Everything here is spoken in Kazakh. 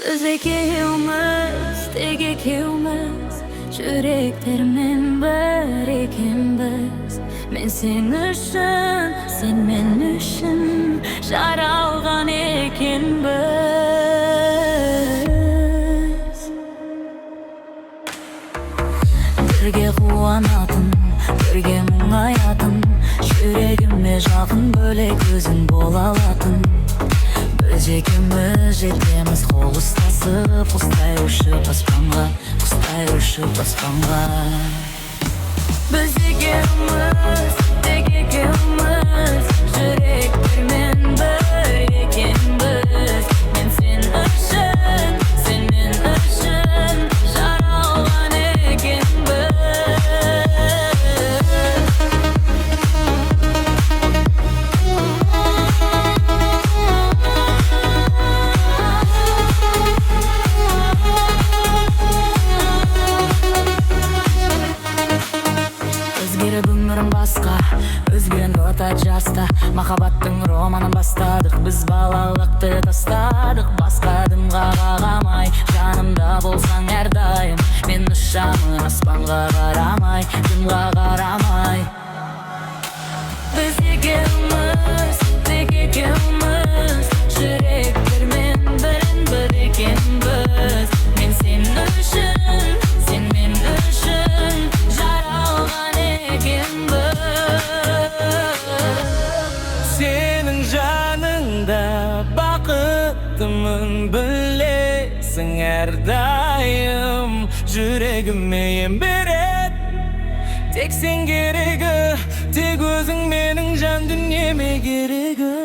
Biz екеуміз, тек екеуміз, жүректермен бір екенбіз. Мен сен үшін, сен мен үшін жаралған екенбіз. Бірге қуанатын, бірге мұңаятын, жүрегіме жақын бөлек өзің бола алатын. Біз екеуміз жетеміз қол ұстасып, құстай ұшып аспанға, құстай ұшып аспанға. Біз екеуміз, тек екеуміз, жүректермен бір екенбіз. Мен сен үшін, сен мен үшін жаралған екенбіз. Басқа, өзгерген ота жаста, махаббаттың романын бастадық. Біз балалықты тастадық, басқа дымға қағамай, жанымда болсаң әрдайым. Мен ұшамын аспанға қарамай, дымға қарамай. Біз екеуміз, тек екеуміз, жүректермен бір екенбіз. Мен сен үшін, сен мен үшін жаралған екенбіз. Сенің жаныңда бақыттымын, білесің әрдайым. Жүрегіме ем береді тек сен керегі, тек өзің менің жан дүниеме керегі.